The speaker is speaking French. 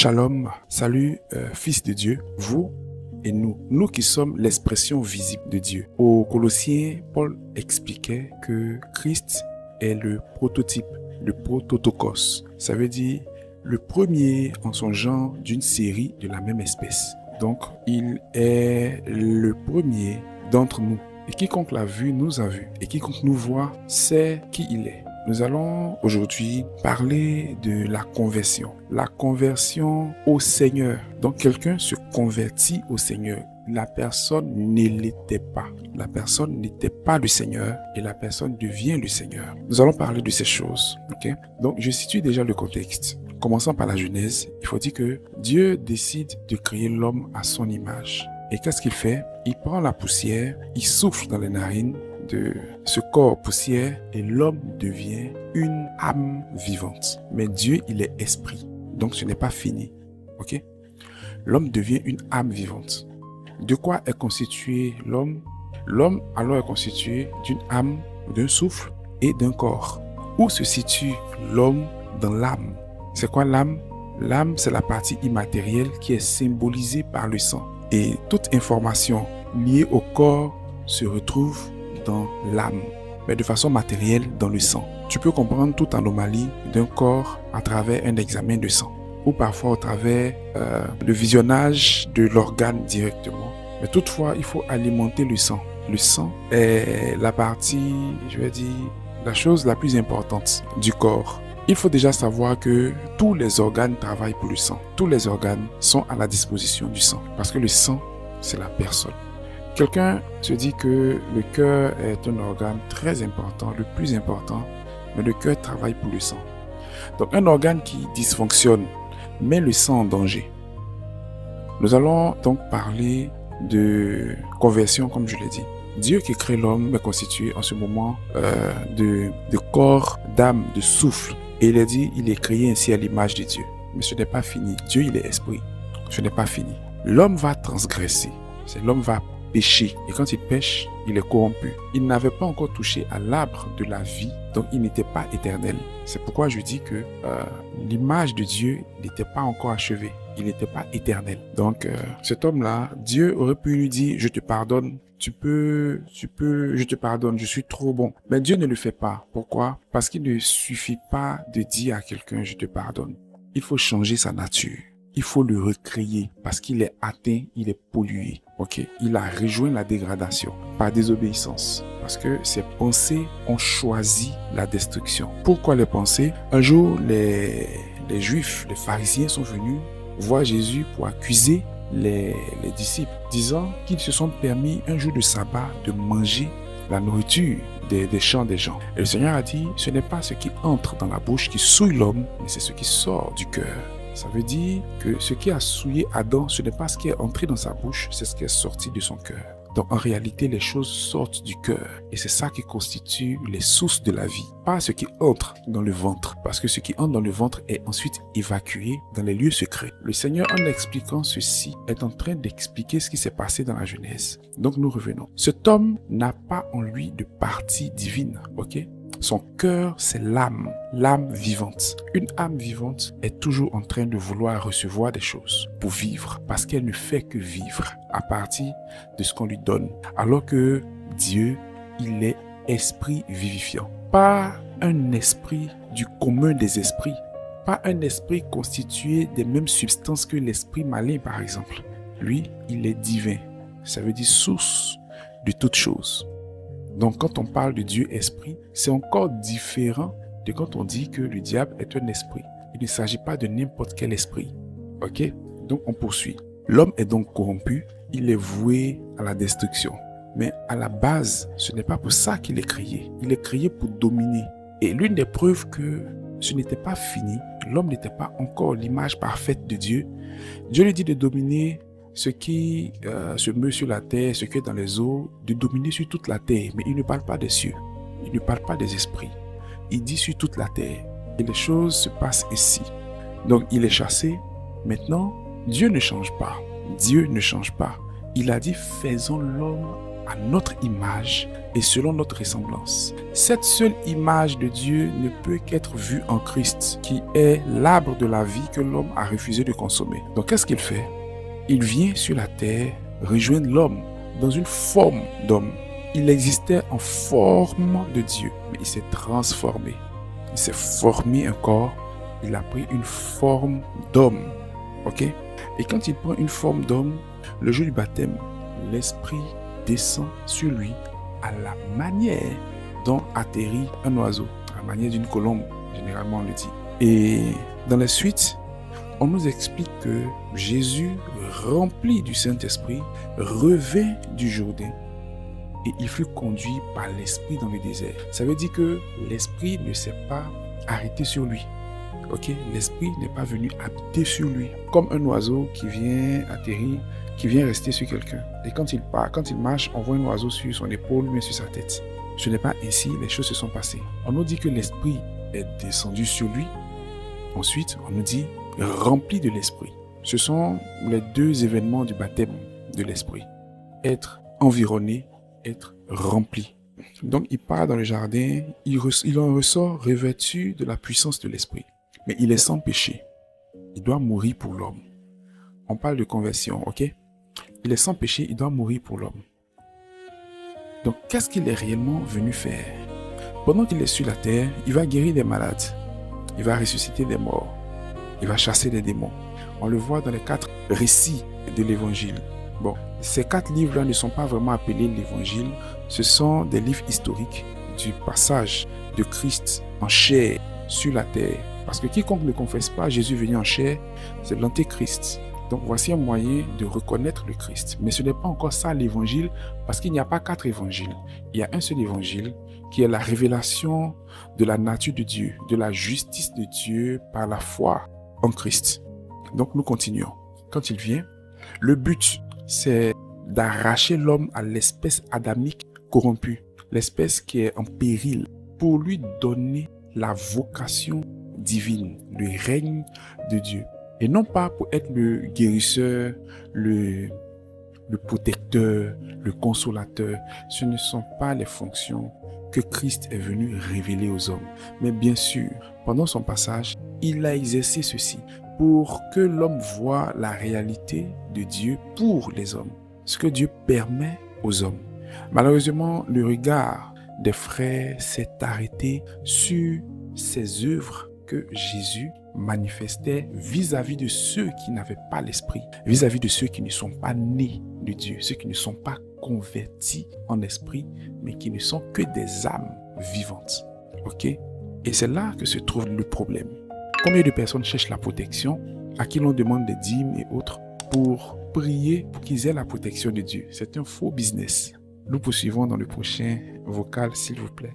Shalom, salut fils de Dieu, vous et nous qui sommes l'expression visible de Dieu. Aux Colossiens, Paul expliquait que Christ est le prototype, le prototokos. Ça veut dire le premier en son genre d'une série de la même espèce. Donc, il est le premier d'entre nous. Et quiconque l'a vu, nous a vu. Et quiconque nous voit, sait qui il est. Nous allons aujourd'hui parler de la conversion au Seigneur. Donc, quelqu'un se convertit au Seigneur. La personne ne l'était pas. La personne n'était pas le Seigneur et la personne devient le Seigneur. Nous allons parler de ces choses. Okay? Donc, je situe déjà le contexte. Commençons par la Genèse. Il faut dire que Dieu décide de créer l'homme à son image. Et qu'est-ce qu'il fait? Il prend la poussière, il souffle dans les narines de ce corps poussière et l'homme devient une âme vivante. Mais Dieu, il est esprit. Donc ce n'est pas fini. Ok? L'homme devient une âme vivante. De quoi est constitué l'homme? L'homme alors est constitué d'une âme, d'un souffle et d'un corps. Où se situe l'homme dans l'âme? C'est quoi l'âme? L'âme, c'est la partie immatérielle qui est symbolisée par le sang. Et toute information liée au corps se retrouve dans l'âme, mais de façon matérielle dans le sang. Tu peux comprendre toute anomalie d'un corps à travers un examen de sang ou parfois au travers le visionnage de l'organe directement. Mais toutefois, il faut alimenter le sang. Le sang est la partie, la chose la plus importante du corps. Il faut déjà savoir que tous les organes travaillent pour le sang. Tous les organes sont à la disposition du sang parce que le sang, c'est la personne. Quelqu'un se dit que le cœur est un organe très important, le plus important, mais le cœur travaille pour le sang. Donc un organe qui dysfonctionne met le sang en danger. Nous allons donc parler de conversion, comme je l'ai dit. Dieu qui crée l'homme est constitué en ce moment de corps, d'âme, de souffle. Et il a dit, il est créé ainsi à l'image de Dieu. Mais ce n'est pas fini. Dieu, il est esprit. Ce n'est pas fini. L'homme va transgresser. L'homme va pécher. Et quand il pêche, il est corrompu. Il n'avait pas encore touché à l'arbre de la vie. Donc, il n'était pas éternel. C'est pourquoi je dis que l'image de Dieu n'était pas encore achevée. Il n'était pas éternel. Donc, cet homme-là, Dieu aurait pu lui dire, je te pardonne. Je te pardonne, je suis trop bon. Mais Dieu ne le fait pas. Pourquoi? Parce qu'il ne suffit pas de dire à quelqu'un, je te pardonne. Il faut changer sa nature. Il faut le recréer parce qu'il est atteint, il est pollué. Ok? Il a rejoint la dégradation par désobéissance. Parce que ses pensées ont choisi la destruction. Pourquoi les pensées? Un jour, les Juifs, les pharisiens sont venus voir Jésus pour accuser les disciples, disant qu'ils se sont permis un jour de sabbat de manger la nourriture des champs des gens. Et le Seigneur a dit, ce n'est pas ce qui entre dans la bouche qui souille l'homme, mais c'est ce qui sort du cœur. Ça veut dire que ce qui a souillé Adam, ce n'est pas ce qui est entré dans sa bouche, c'est ce qui est sorti de son cœur. Donc en réalité, les choses sortent du cœur et c'est ça qui constitue les sources de la vie. Pas ce qui entre dans le ventre, parce que ce qui entre dans le ventre est ensuite évacué dans les lieux secrets. Le Seigneur, en expliquant ceci, est en train d'expliquer ce qui s'est passé dans la Genèse. Donc nous revenons. Cet homme n'a pas en lui de partie divine, ok? Son cœur, c'est l'âme vivante. Une âme vivante est toujours en train de vouloir recevoir des choses pour vivre, parce qu'elle ne fait que vivre à partir de ce qu'on lui donne. Alors que Dieu, il est esprit vivifiant. Pas un esprit du commun des esprits. Pas un esprit constitué des mêmes substances que l'esprit malin, par exemple. Lui, il est divin. Ça veut dire source de toutes choses. Donc, quand on parle de Dieu esprit, c'est encore différent de quand on dit que le diable est un esprit. Il ne s'agit pas de n'importe quel esprit. Ok? Donc, on poursuit. L'homme est donc corrompu, il est voué à la destruction. Mais à la base, ce n'est pas pour ça qu'il est créé. Il est créé pour dominer. Et l'une des preuves que ce n'était pas fini, l'homme n'était pas encore l'image parfaite de Dieu. Dieu lui dit de dominer ce qui se meut sur la terre, ce qui est dans les eaux, de dominer sur toute la terre. Mais il ne parle pas des cieux, il ne parle pas des esprits. Il dit sur toute la terre. Et les choses se passent ici. Donc il est chassé. Maintenant, Dieu ne change pas. Dieu ne change pas. Il a dit, faisons l'homme à notre image et selon notre ressemblance. Cette seule image de Dieu ne peut qu'être vue en Christ, qui est l'arbre de la vie que l'homme a refusé de consommer. Donc qu'est-ce qu'il fait? Il vient sur la terre rejoindre l'homme dans une forme d'homme. Il existait en forme de Dieu, mais il s'est transformé. Il s'est formé un corps, il a pris une forme d'homme. Ok? Et quand il prend une forme d'homme, le jour du baptême, l'esprit descend sur lui à la manière dont atterrit un oiseau, à la manière d'une colombe, généralement on le dit. Et dans la suite, on nous explique que Jésus, rempli du Saint-Esprit, revint du Jourdain et il fut conduit par l'Esprit dans le désert. Ça veut dire que l'Esprit ne s'est pas arrêté sur lui. Ok, l'Esprit n'est pas venu habiter sur lui, comme un oiseau qui vient atterrir, qui vient rester sur quelqu'un. Et quand il part, quand il marche, on voit un oiseau sur son épaule, mais sur sa tête. Ce n'est pas ainsi, les choses se sont passées. On nous dit que l'Esprit est descendu sur lui. Ensuite, on nous dit rempli de l'Esprit. Ce sont les deux événements du baptême de l'Esprit. Être environné, être rempli. Donc, il part dans le jardin, il en ressort revêtu de la puissance de l'Esprit. Mais il est sans péché. Il doit mourir pour l'homme. On parle de conversion, ok? Il est sans péché, il doit mourir pour l'homme. Donc, qu'est-ce qu'il est réellement venu faire? Pendant qu'il est sur la terre, il va guérir des malades. Il va ressusciter des morts. Il va chasser des démons. On le voit dans les 4 récits de l'Évangile. Bon, ces 4 livres-là ne sont pas vraiment appelés l'Évangile. Ce sont des livres historiques du passage de Christ en chair sur la terre. Parce que quiconque ne confesse pas Jésus venu en chair, c'est l'antéchrist. Donc voici un moyen de reconnaître le Christ. Mais ce n'est pas encore ça l'évangile, parce qu'il n'y a pas 4 évangiles. Il y a un seul évangile qui est la révélation de la nature de Dieu, de la justice de Dieu par la foi en Christ. Donc nous continuons. Quand il vient, le but, c'est d'arracher l'homme à l'espèce adamique corrompue, l'espèce qui est en péril, pour lui donner la vocation divine, le règne de Dieu. Et non pas pour être le guérisseur, le protecteur, le consolateur. Ce ne sont pas les fonctions que Christ est venu révéler aux hommes. Mais bien sûr, pendant son passage, il a exercé ceci pour que l'homme voie la réalité de Dieu pour les hommes. Ce que Dieu permet aux hommes. Malheureusement, le regard des frères s'est arrêté sur ces œuvres que Jésus manifestait vis-à-vis de ceux qui n'avaient pas l'esprit, vis-à-vis de ceux qui ne sont pas nés de Dieu, ceux qui ne sont pas convertis en esprit, mais qui ne sont que des âmes vivantes. Ok? Et c'est là que se trouve le problème. Combien de personnes cherchent la protection, à qui l'on demande des dîmes et autres, pour prier pour qu'ils aient la protection de Dieu? C'est un faux business. Nous poursuivons dans le prochain vocal, s'il vous plaît.